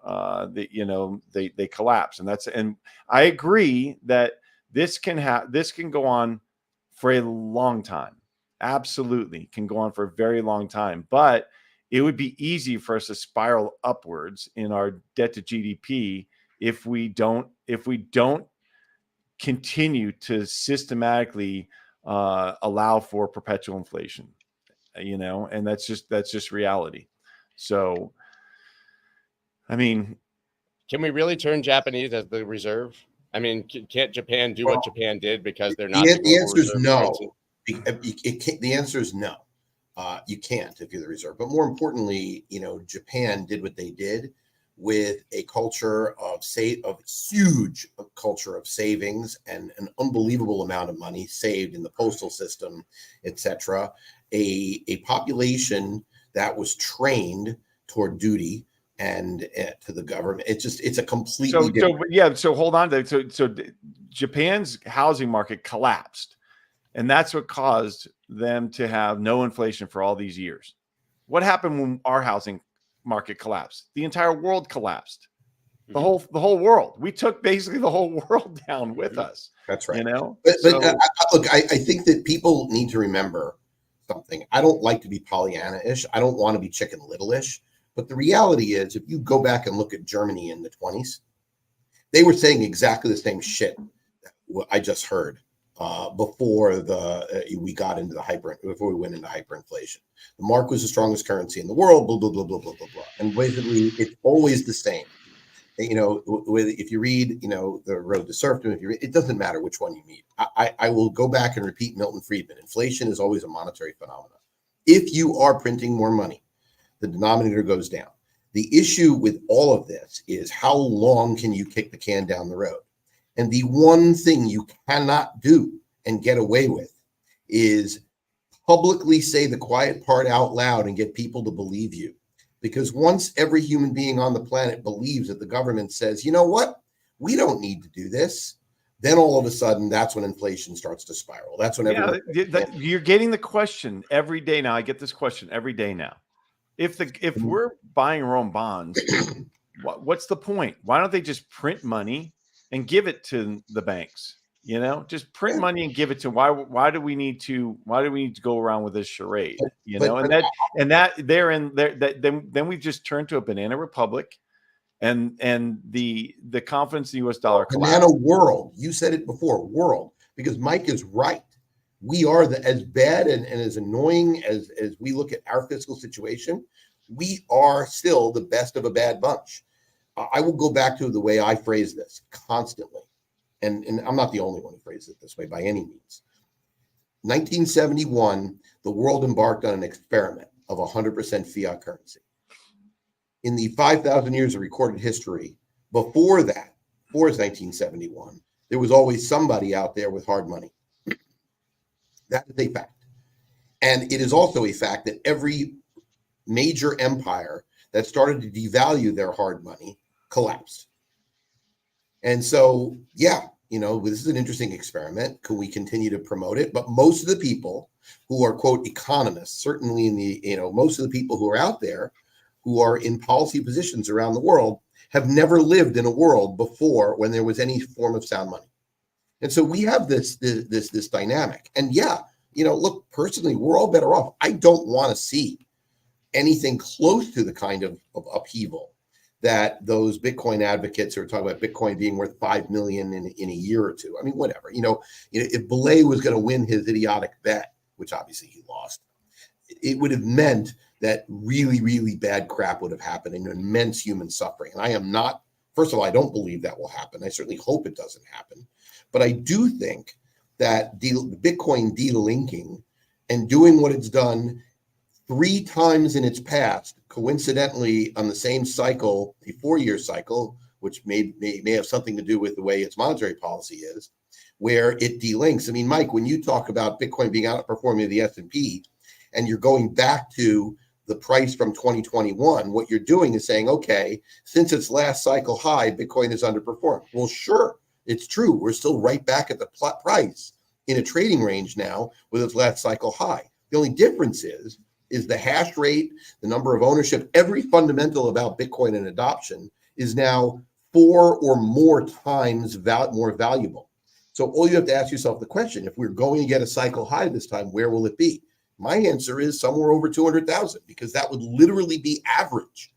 they collapse. And I agree that this can go on for a long time. Absolutely can go on for a very long time, but it would be easy for us to spiral upwards in our debt to GDP if we don't continue to systematically allow for perpetual inflation, and that's just reality. So, I mean, can we really turn Japanese as the reserve? I mean, can't Japan do what Japan did because they're not? The answer is no. The answer is no. You can't if you're the reserve. But more importantly, Japan did what they did with a culture of huge culture of savings and an unbelievable amount of money saved in the postal system, etc. A population that was trained toward duty and to the government. It's a completely different. So hold on. So Japan's housing market collapsed, and that's what caused them to have no inflation for all these years. What happened when our housing market collapsed? The entire world collapsed. The whole world. We took basically the whole world down with us. That's right. But look, I think that people need to remember something. I don't like to be Pollyanna-ish. I don't want to be Chicken Little-ish. But the reality is, if you go back and look at Germany in the 1920s, they were saying exactly the same shit that I just heard before we went into hyperinflation. The mark was the strongest currency in the world, blah, blah, blah, blah, blah, blah, blah. And basically, it's always the same. If you read, The Road to Serfdom, it doesn't matter which one you read. I will go back and repeat Milton Friedman. Inflation is always a monetary phenomenon. If you are printing more money, the denominator goes down. The issue with all of this is how long can you kick the can down the road? And the one thing you cannot do and get away with is publicly say the quiet part out loud and get people to believe you. Because once every human being on the planet believes that the government says, you know what, we don't need to do this, then all of a sudden, that's when inflation starts to spiral. That's when you're getting the question every day now. I get this question every day now. If we're buying our own bonds, what's the point? Why don't they just print money and give it to the banks? Just print money and give it to. Why do we need to go around with this charade? Then we just turn to a banana republic, and the confidence in the U.S. dollar collapsed. Banana world. You said it before, world, because Mike is right. We are as bad and as annoying as we look at our fiscal situation. We are still the best of a bad bunch. I will go back to the way I phrase this constantly. And I'm not the only one who phrases it this way by any means. 1971, the world embarked on an experiment of 100% fiat currency. In the 5,000 years of recorded history, before 1971, there was always somebody out there with hard money. That is a fact. And it is also a fact that every major empire that started to devalue their hard money collapsed. And so, this is an interesting experiment. Could we continue to promote it? But most of the people who are, quote, economists, certainly most of the people who are out there who are in policy positions around the world have never lived in a world before when there was any form of sound money. And so we have this dynamic. And yeah, look, personally, we're all better off. I don't want to see anything close to the kind of upheaval that those Bitcoin advocates who are talking about Bitcoin being worth 5 million in a year or two. I mean, whatever. If Belay was going to win his idiotic bet, which obviously he lost, it would have meant that really, really bad crap would have happened and immense human suffering. And I am not, first of all, I don't believe that will happen. I certainly hope it doesn't happen. But I do think that Bitcoin delinking and doing what it's done 3 times in its past, coincidentally on the same cycle, the 4-year cycle, which may have something to do with the way its monetary policy is, where it delinks. I mean, Mike, when you talk about Bitcoin being outperforming the S&P, and you're going back to the price from 2021, what you're doing is saying, okay, since its last cycle high, Bitcoin is underperformed. Well, sure, it's true. We're still right back at the price in a trading range now with its last cycle high. The only difference is the hash rate, the number of ownership, every fundamental about Bitcoin and adoption is now 4 or more times more valuable. So all you have to ask yourself the question, if we're going to get a cycle high this time, where will it be? My answer is somewhere over 200,000, because that would literally be average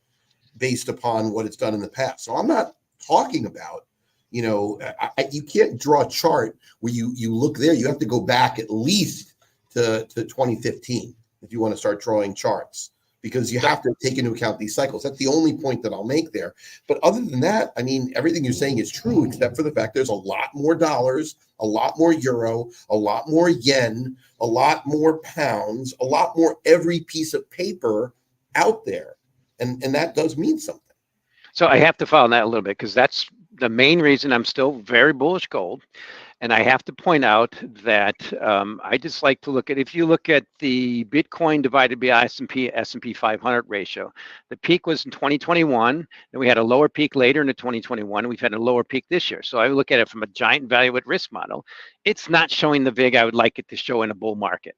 based upon what it's done in the past. So I'm not talking about, you can't draw a chart where you look there. You have to go back at least to 2015 if you want to start drawing charts, because you have to take into account these cycles. That's the only point that I'll make there. But other than that, I mean, everything you're saying is true, except for the fact there's a lot more dollars, a lot more euro, a lot more yen, a lot more pounds, a lot more every piece of paper out there. And that does mean something. So I have to follow that a little bit, because that's the main reason I'm still very bullish gold. And I have to point out that I just like to look at, if you look at the Bitcoin divided by S&P 500 ratio, the peak was in 2021, and we had a lower peak later in 2021, and we've had a lower peak this year. So I look at it from a giant value at risk model. It's not showing the VIG I would like it to show in a bull market.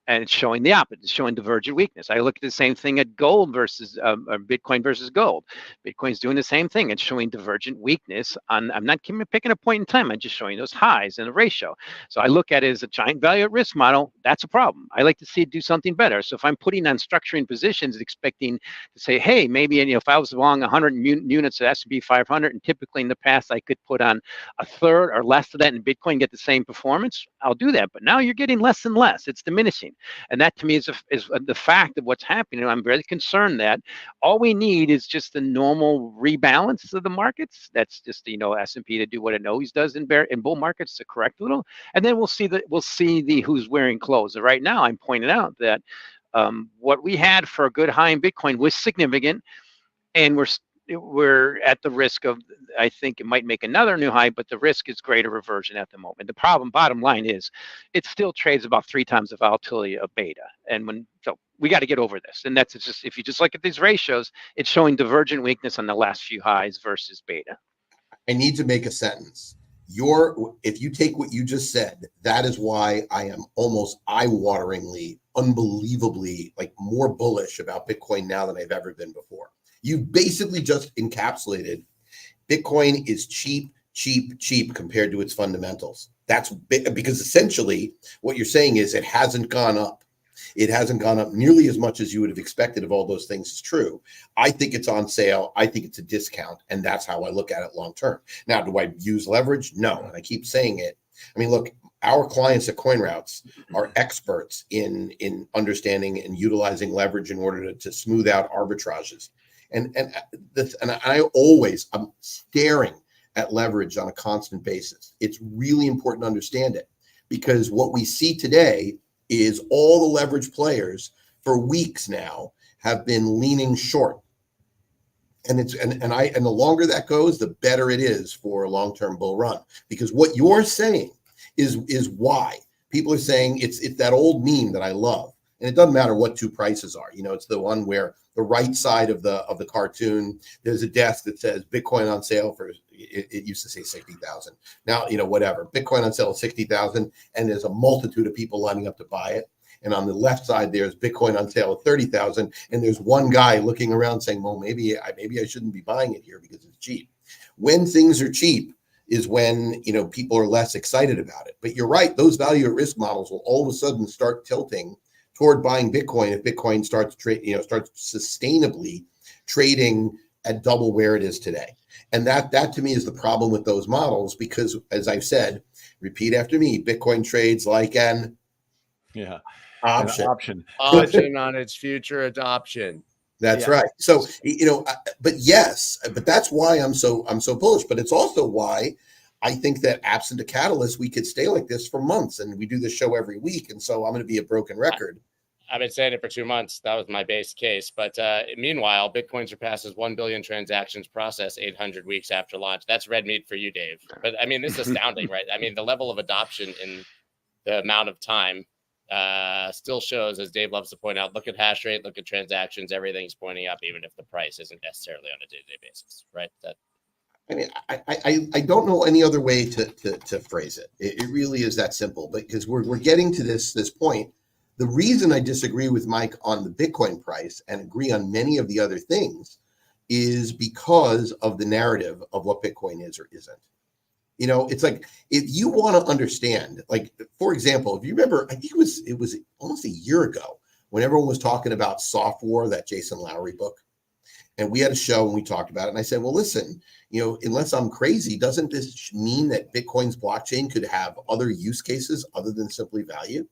And it's showing the opposite. It's showing divergent weakness. I look at the same thing at gold versus Bitcoin versus gold. Bitcoin's doing the same thing. It's showing divergent weakness on, I'm not picking a point in time. I'm just showing those highs in a ratio. So I look at it as a giant value at risk model. That's a problem. I like to see it do something better. So if I'm putting on structuring positions, expecting to say, hey, maybe if I was long 100 units of S&P 500, and typically in the past I could put on a third or less of that in Bitcoin, get the same performance, I'll do that. But now you're getting less and less. It's diminishing. And that to me is the fact of what's happening. I'm very concerned that all we need is just the normal rebalance of the markets. That's just S&P to do what it always does in bull markets, to correct a little, and then we'll see the who's wearing clothes. And right now, I'm pointing out that what we had for a good high in Bitcoin was significant, and we're at the risk of, I think it might make another new high, but the risk is greater reversion at the moment. The bottom line is, it still trades about 3 times the volatility of beta. So we got to get over this. And that's just, if you just look at these ratios, it's showing divergent weakness on the last few highs versus beta. I need to make a sentence. If you take what you just said, that is why I am almost eye-wateringly, unbelievably, more bullish about Bitcoin now than I've ever been before. You basically just encapsulated Bitcoin is cheap compared to its fundamentals. That's because essentially what you're saying is it hasn't gone up. It hasn't gone up nearly as much as you would have expected if all those things is true. I think it's on sale. I think it's a discount. And that's how I look at it long term. Now, do I use leverage? No. And I keep saying it. I mean, look, our clients at CoinRoutes are experts in understanding and utilizing leverage in order to smooth out arbitrages. And I'm staring at leverage on a constant basis. It's really important to understand it, because what we see today is all the leverage players for weeks now have been leaning short. And the longer that goes, the better it is for a long-term bull run, because what you're saying is why people are saying it's that old meme that I love. And it doesn't matter what 2 prices are. It's the one where the right side of the cartoon, there's a desk that says Bitcoin on sale for, it used to say 60,000. Now, whatever, Bitcoin on sale at 60,000, and there's a multitude of people lining up to buy it. And on the left side, there's Bitcoin on sale at 30,000, and there's one guy looking around saying, well, maybe I shouldn't be buying it here because it's cheap. When things are cheap, is when, people are less excited about it. But you're right, those value at risk models will all of a sudden start tilting toward buying Bitcoin if Bitcoin starts starts sustainably trading at double where it is today. And that to me is the problem with those models, because as I've said, repeat after me, Bitcoin trades like an option. Option on its future adoption. That's right. So, but that's why I'm so bullish. But it's also why I think that absent a catalyst, we could stay like this for months, and we do this show every week. And so I'm going to be a broken record. I've been saying it for 2 months. That was my base case. But meanwhile, Bitcoin surpasses 1 billion transactions processed 800 weeks after launch. That's red meat for you, Dave. But I mean, this is astounding, right? I mean, the level of adoption in the amount of time still shows, as Dave loves to point out, look at hash rate, look at transactions, everything's pointing up, even if the price isn't necessarily on a day-to-day basis, right? I mean, I don't know any other way to phrase it. It really is that simple, because we're getting to this point. The reason I disagree with Mike on the Bitcoin price and agree on many of the other things is because of the narrative of what Bitcoin is or isn't. It's like, if you want to understand, like, for example, if you remember, I think it was almost a year ago when everyone was talking about Soft War, that Jason Lowery book. And we had a show and we talked about it. And I said, well, listen, unless I'm crazy, doesn't this mean that Bitcoin's blockchain could have other use cases other than simply value?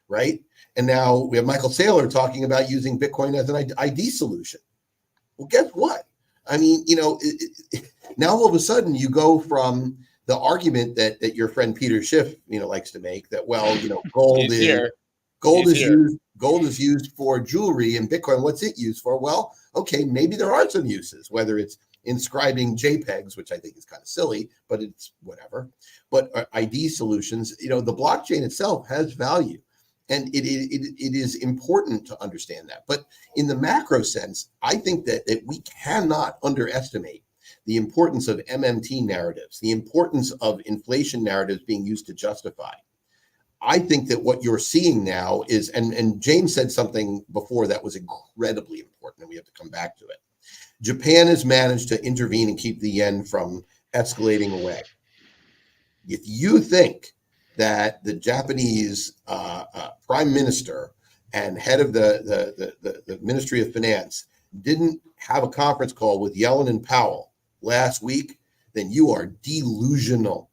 Right. And now we have Michael Saylor talking about using Bitcoin as an ID solution. Well, guess what? I mean, now all of a sudden you go from the argument that your friend Peter Schiff, likes to make, that, well, gold is used for jewelry, and Bitcoin, what's it used for? Well, okay, maybe there are some uses, whether it's inscribing JPEGs, which I think is kind of silly, but it's whatever. But ID solutions, the blockchain itself has value. And it is important to understand that. But in the macro sense, I think that we cannot underestimate the importance of MMT narratives, the importance of inflation narratives being used to justify. I think that what you're seeing now is, and James said something before that was incredibly important, and we have to come back to it. Japan has managed to intervene and keep the yen from escalating away. If you think that the Japanese prime minister and head of the Ministry of Finance didn't have a conference call with Yellen and Powell last week, then you are delusional.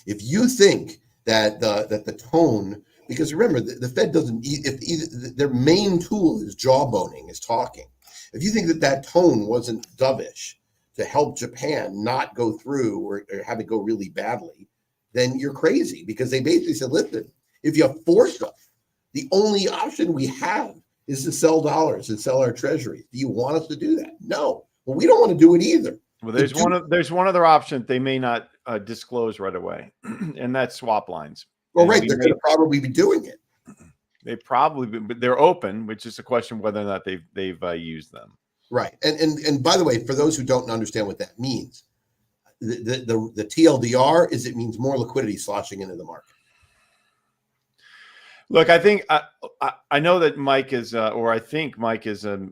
If you think that the tone, because remember, the Fed doesn't, if their main tool is jawboning, is talking. If you think that tone wasn't dovish to help Japan not go through or have it go really badly, then you're crazy, because they basically said, listen, if you force us, the only option we have is to sell dollars and sell our treasuries. Do you want us to do that? No. Well, we don't want to do it either. Well, there's one other option they may not disclose right away, and that's swap lines. Well, right, they're going to probably be doing it. They probably, but they're open, which is a question whether or not they've used them. Right, and by the way, for those who don't understand what that means, the TLDR is, it means more liquidity sloshing into the market. Look, I think I know that Mike is, or I think Mike is a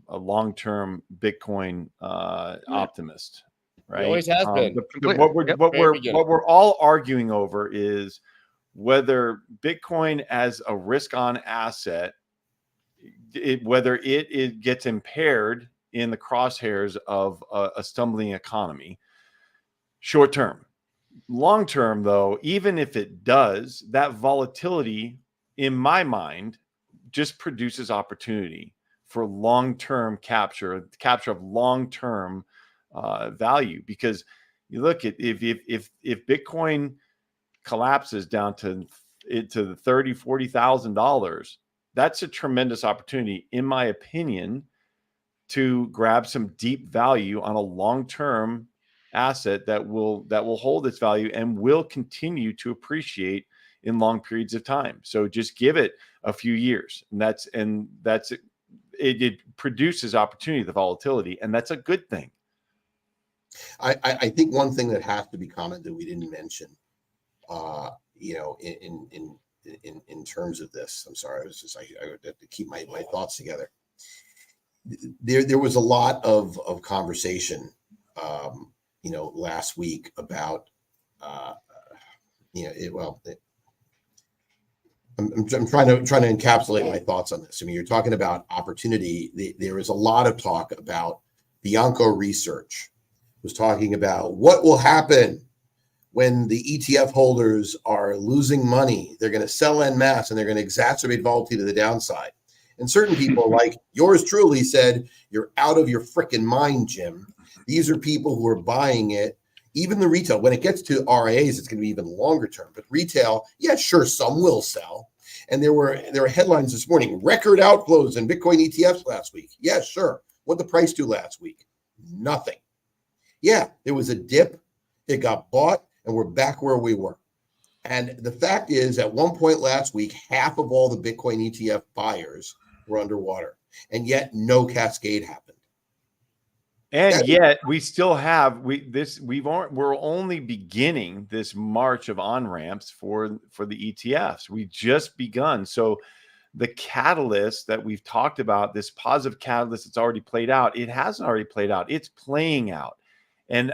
long-term Bitcoin optimist, right? He always has been. What we're all arguing over is whether Bitcoin as a risk-on asset, whether it gets impaired in the crosshairs of a stumbling economy. Short term. Long term, though, even if it does, that volatility, in my mind, just produces opportunity for long-term capture of long-term value. Because you look at, if Bitcoin collapses down to the $30,000-$40,000, that's a tremendous opportunity, in my opinion, to grab some deep value on a long-term asset that will hold its value and will continue to appreciate in long periods of time. So just give it a few years, and that's it produces opportunity, the volatility, and that's a good thing. I think one thing that has to be commented we didn't mention, in terms of this, I'm sorry, I have to keep my thoughts together. There was a lot of conversation last week about, I'm trying to encapsulate my thoughts on this. I mean, you're talking about opportunity. There is a lot of talk about Bianco Research was talking about what will happen when the ETF holders are losing money. They're going to sell en masse and they're going to exacerbate volatility to the downside. And certain people like yours truly said, you're out of your freaking mind, Jim. These are people who are buying it. Even the retail, when it gets to RIAs, it's going to be even longer term. But retail, yeah, sure, some will sell. And there were headlines this morning, record outflows in Bitcoin ETFs last week. Yeah, sure. What did the price do last week? Nothing. Yeah, there was a dip. It got bought, and we're back where we were. And the fact is, at one point last week, half of all the Bitcoin ETF buyers were underwater, and yet no cascade happened. And yet we still have we're only beginning this march of on ramps for the ETFs. We just begun. So the catalyst that we've talked about, this positive catalyst that's already played out, it hasn't already played out. It's playing out. And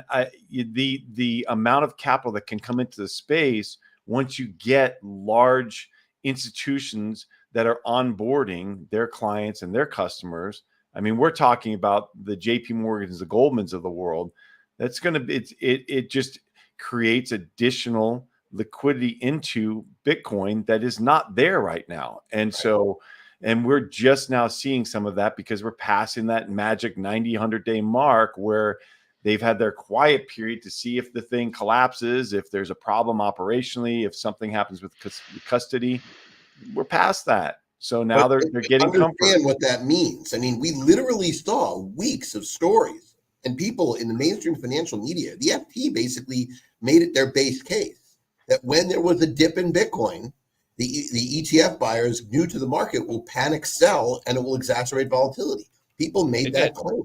the amount of capital that can come into the space once you get large institutions that are onboarding their clients and their customers. I mean, we're talking about the JP Morgans, the Goldmans of the world. That's going to be, it just creates additional liquidity into Bitcoin that is not there right now. And so, and we're just now seeing some of that because we're passing that magic 90, 100-day mark where they've had their quiet period to see if the thing collapses, if there's a problem operationally, if something happens with custody. We're past that. So now they're getting comfort. Understand what that means. I mean, we literally saw weeks of stories and people in the mainstream financial media. The FT basically made it their base case that when there was a dip in Bitcoin, the ETF buyers new to the market will panic sell and it will exacerbate volatility. People made that claim.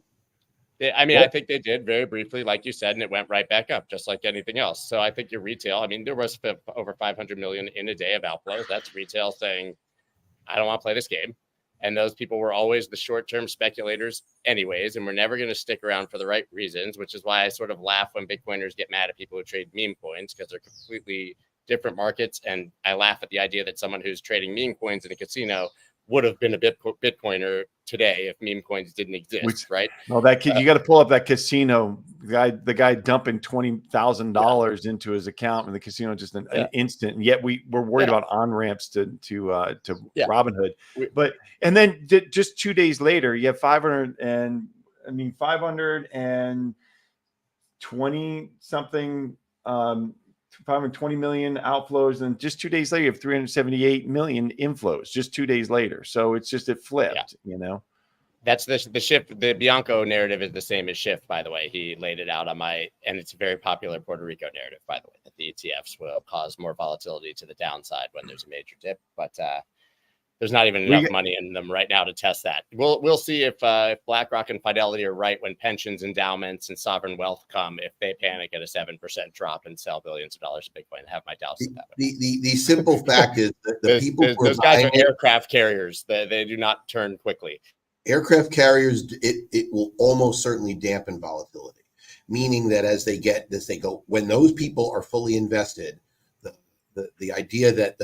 I mean, I think they did very briefly, like you said, and it went right back up, just like anything else. So I think your retail, I mean, there was over 500 million in a day of outflows. That's retail saying, I don't want to play this game. And those people were always the short-term speculators anyways, and we're never going to stick around for the right reasons, which is why I sort of laugh when Bitcoiners get mad at people who trade meme coins because they're completely different markets. And I laugh at the idea that someone who's trading meme coins in a casino would have been a Bitcoiner today if meme coins didn't exist, right? No, that kid, you got to pull up that casino the guy dumping $20,000 into his account in the casino just an instant, and yet we're worried about on ramps to Robinhood. But and then just 2 days later, you have 520 something. 520 million outflows, and just 2 days later, you have 378 million inflows. Just 2 days later, so it flipped. You know, that's the shift. The Bianco narrative is the same as shift. By the way, he laid it out on and it's a very popular Puerto Rico narrative. By the way, that the ETFs will cause more volatility to the downside when there's a major dip, but there's not even enough money in them right now to test that. We'll see if BlackRock and Fidelity are right when pensions, endowments, and sovereign wealth come. If they panic at a 7% drop and sell billions of dollars of Bitcoin, I have my doubts that way. The simple fact is that those guys are aircraft carriers. They do not turn quickly. Aircraft carriers, it will almost certainly dampen volatility, meaning that as they go, when those people are fully invested, the idea that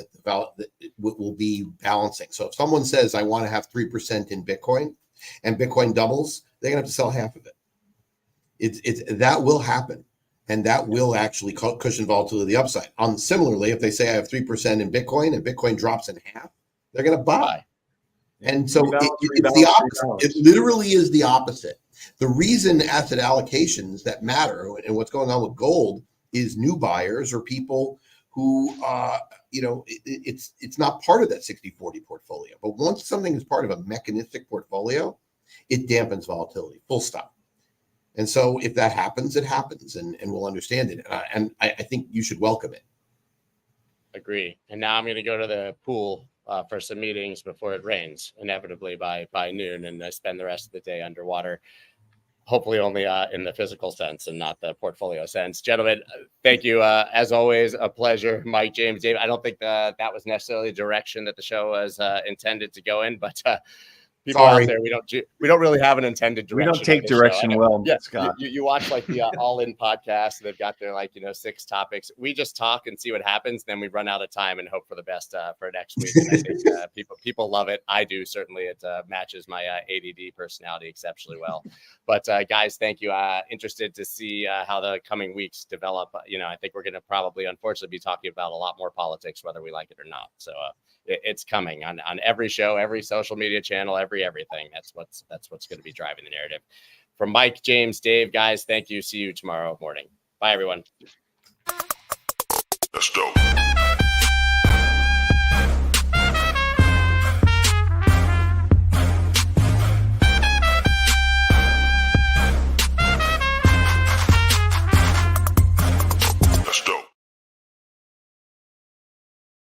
it will be balancing. So if someone says, I want to have 3% in Bitcoin and Bitcoin doubles, they're going to have to sell half of it. That will happen. And that will actually cushion volatility to the upside. Similarly, if they say I have 3% in Bitcoin and Bitcoin drops in half, they're going to buy. And so it's the opposite. It literally is the opposite. The reason asset allocations that matter and what's going on with gold is new buyers or people who, it's not part of that 60-40 portfolio. But once something is part of a mechanistic portfolio, it dampens volatility, full stop. And so if that happens, it happens, and we'll understand it. And I think you should welcome it. Agree. And now I'm going to go to the pool for some meetings before it rains, inevitably by noon, and I spend the rest of the day underwater. Hopefully only in the physical sense and not the portfolio sense. Gentlemen, thank you. As always, a pleasure. Mike, James, Dave. I don't think that was necessarily the direction that the show was intended to go in, but People Sorry. out there, we don't really have an intended We direction. don't take on this show. direction I know. well, Yeah, Scott. you watch like the All In podcast. They've got their 6 topics. We just talk and see what happens. Then we run out of time and hope for the best for next week. And I think people love it. I do, certainly. It matches my ADD personality exceptionally well. But guys, thank you. Interested to see how the coming weeks develop. I think we're going to probably, unfortunately, be talking about a lot more politics, whether we like it or not. So it's coming on every show, every social media channel, everything. That's what's going to be driving the narrative. From Mike, James, Dave, guys, thank you. See you tomorrow morning. Bye, everyone. That's dope.